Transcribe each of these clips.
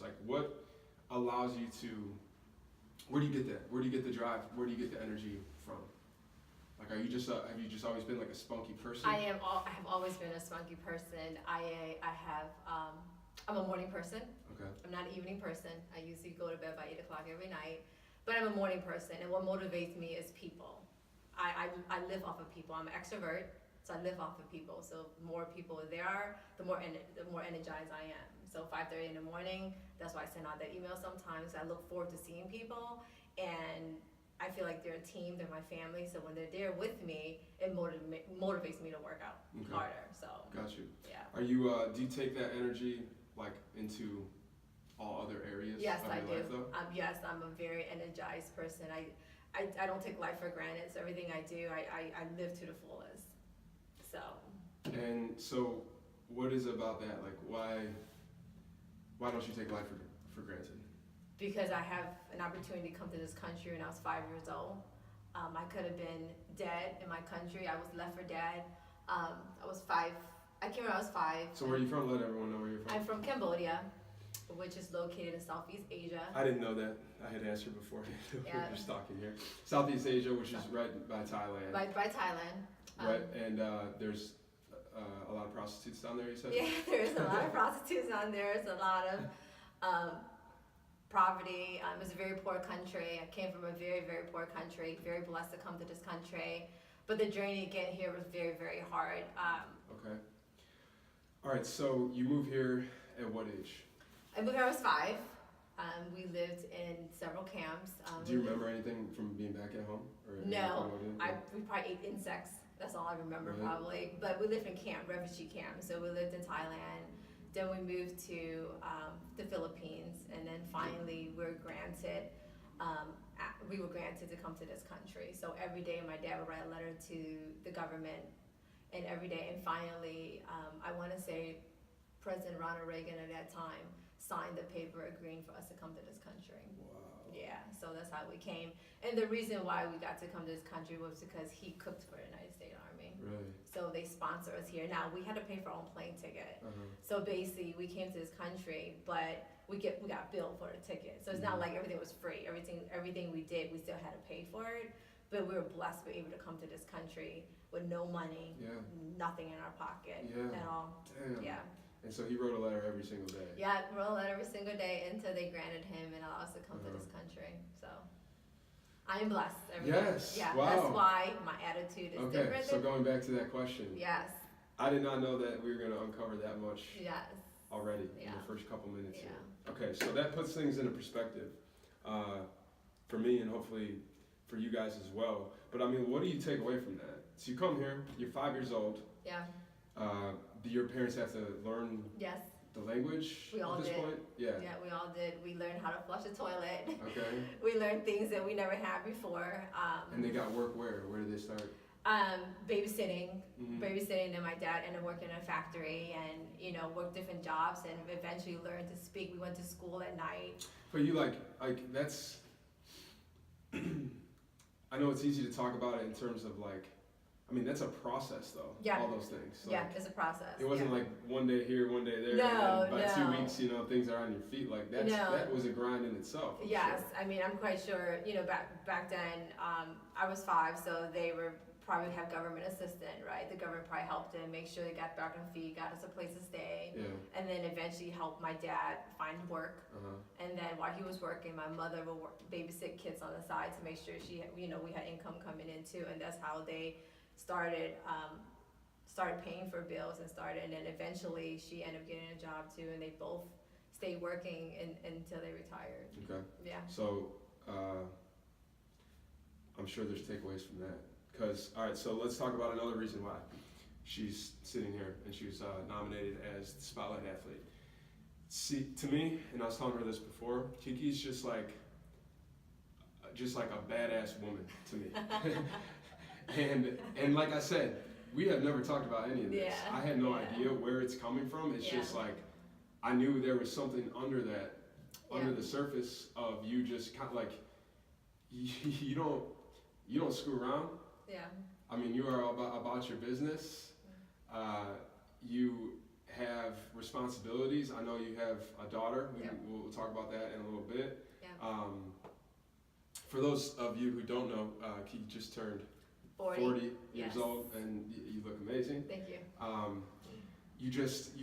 Like, what allows you to? Where do you get that? Where do you get the drive? Where do you get the energy from? Like, are you just have you just always been like a spunky person? I have always been a spunky person. I'm a morning person. Okay. I'm not an evening person. I usually go to bed by 8 o'clock every night. But I'm a morning person, and what motivates me is people. I live off of people. I'm an extrovert, so I live off of people. So the more people there are, the more energized I am. So 5:30 in the morning, that's why I send out that email sometimes. I look forward to seeing people, and I feel like they're a team, they're my family. So when they're there with me, it motivates me to work out harder. So got you. yeah. Are you? Do you take that energy like into all other areas Yes, of I your do. life, though? Yes, I'm a very energized person. I don't take life for granted. So everything I do, I live to the fullest. So. And so, what is about that? Like, why don't you take life for granted? Because I have an opportunity to come to this country when I was 5 years old. I could have been dead in my country. I was left for dead. I was 5. I came when I was 5. So where are you from? Let everyone know where you're from. I'm from Cambodia, which is located in Southeast Asia. I didn't know that. I had answered before. Yeah. We're just talking here. Southeast Asia, which is right by Thailand. By Thailand. Right, and there's a lot of prostitutes down there, you said? Yeah, there's a lot of prostitutes down there. There's a lot of poverty. It's a very poor country. I came from a very, very poor country. Very blessed to come to this country. But the journey to get here was very, very hard. Okay. All right, so you moved here at what age? I moved here when I was 5. We lived in several camps. Do you remember anything from being back at home? Or No, we probably ate insects. That's all I remember, Really? probably. But we lived in refugee camp. So we lived in Thailand. Then we moved to the Philippines, and then finally we were granted to come to this country. So every day my dad would write a letter to the government, and every day, and finally, I want to say President Ronald Reagan at that time signed the paper agreeing for us to come to this country. Wow. Yeah, so that's how we came. And the reason why we got to come to this country was because he cooked for the United States Army. Really? So they sponsor us here. Now, we had to pay for our own plane ticket. So basically, we came to this country, but we got billed for the ticket. So it's not like everything was free. Everything we did, we still had to pay for it. But we were blessed to be able to come to this country with no money, nothing in our pocket at all. Damn. Yeah. And so he wrote a letter every single day. Yeah, wrote a letter every single day until they granted him and allowed us to come to this country. So I am blessed every day. Yes. Yeah, wow. that's why my attitude is different. Okay, so going back to that question. Yes. I did not know that we were going to uncover that much already in Yeah. the first couple minutes Yeah. here. Okay, so that puts things into perspective for me and hopefully for you guys as well. But I mean, what do you take away from that? So you come here, you're 5 years old. Yeah. Do your parents have to learn Yes. the language We all at this did. point? Yeah. Yeah, we all did. We learned how to flush a toilet. Okay. We learned things that we never had before. And they got work where? Where did they start? Babysitting. Mm-hmm. Babysitting, and my dad ended up working in a factory and, worked different jobs and eventually learned to speak. We went to school at night. But you like that's, I know it's easy to talk about it in terms of like, I mean, that's a process though. Yeah. All those things. So Yeah, it's a process. it wasn't like one day here, one day there. No, and then by no. 2 weeks, things are on your feet. Like that was a grind in itself. I'm Yes, sure. I mean, I'm quite sure, back then, I was 5, so they were probably have government assistant, right? The government probably helped them make sure they got back on feet, got us a place to stay, Yeah. and then eventually helped my dad find work. And then while he was working, my mother would babysit kids on the side to make sure we had income coming in too, and that's how they started paying for bills and then eventually she ended up getting a job too, and they both stayed working until they retired. Okay. Yeah. So I'm sure there's takeaways from that. Because, all right, so let's talk about another reason why she's sitting here and she was nominated as the Spotlight Athlete. See, to me, and I was telling her this before, Keeke's just like a badass woman to me. and like I said, we have never talked about any of this. Yeah. I had no idea where it's coming from. It's just like, I knew there was something under that, under the surface of you just kind of like, you don't screw around. Yeah. I mean, you are about your business. You have responsibilities. I know you have a daughter. Yep. We'll talk about that in a little bit. Yeah. For those of you who don't know, Keeke just turned 40 years Yes. old, and you look amazing. Thank you. You just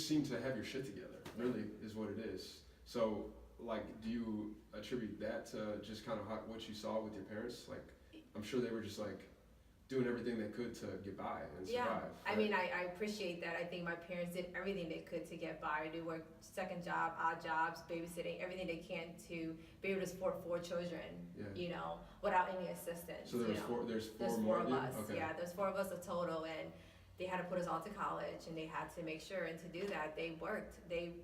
seem to have your shit together. Really, is what it is. So, like, do you attribute that to just kind of what you saw with your parents? Like, I'm sure they were just like doing everything they could to get by and survive. Yeah, right? I mean, I appreciate that. I think my parents did everything they could to get by. They worked second job, odd jobs, babysitting, everything they can to be able to support 4 children, Yeah. you know, without any assistance. So there's you know. there's There's more four of you? us. Okay. Yeah, there's 4 of us a total, and they had to put us all to college, and they had to make sure. And to do that, they worked. They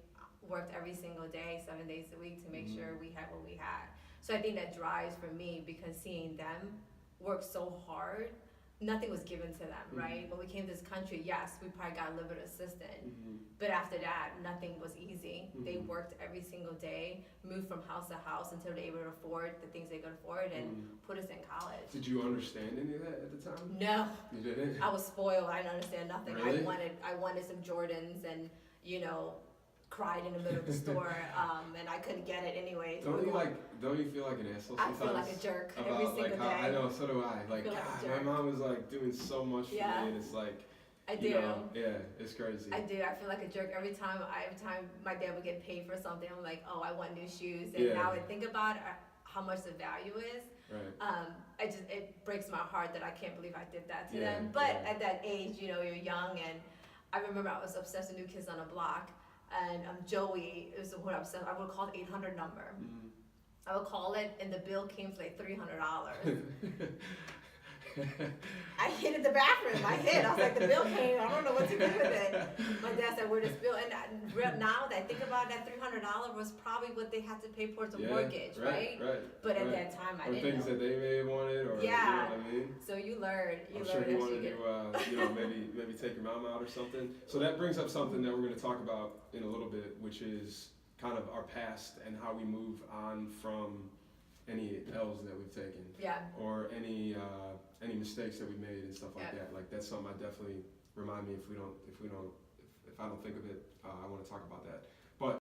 worked every single day, 7 days a week, to make Mhm. sure we had what we had. So I think that drives for me, because seeing them work so hard, nothing was given to them, Mhm. right? When we came to this country, yes, we probably got a little bit of assistance, Mhm. but after that, nothing was easy. They Mhm. worked every single day, moved from house to house until they were able to afford the things they could afford, and put us in college. Did you understand any of that at the time? No, You didn't? I was spoiled. I didn't understand nothing. Really? I wanted some Jordans, and you know, cried in the middle of the store, and I couldn't get it anyway. Don't you feel like an asshole I sometimes? feel like a jerk about every single like how, day. I know, so do I. Like, feel like a God, my jerk. mom was like doing so much for Yeah. me, and it's like, I you do. know, yeah, it's crazy. I do. I feel like a jerk every time my dad would get paid for something. I'm like, oh, I want new shoes. And Yeah. now I think about how much the value is. Right. It breaks my heart that I can't believe I did that to Yeah, them. But yeah. at that age, you know, you're young, and I remember I was obsessed with New Kids on the Block, and Joey is what I'm obsessed. I would call the 800 number. Mhm. I would call it, and the bill came to like $300. I hid in the bathroom. I was like, the bill came. I don't know what to do with it. My dad said, "Where this bill?" And now that I think about it, that $300 was probably what they had to pay towards a Yeah, mortgage, right? Right. But at right. that time, I Or didn't things know. that they may have wanted, or Yeah. you know what I mean? So you learn. I'm sure as you you wanted get. to, you know, maybe take your mom out or something. So that brings up something that we're going to talk about in a little bit, which is kind of our past and how we move on from any L's that we've taken, Yeah. or any mistakes that we made and stuff like Yeah. that. Like, that's something I definitely remind me if I don't think of it, I want to talk about that.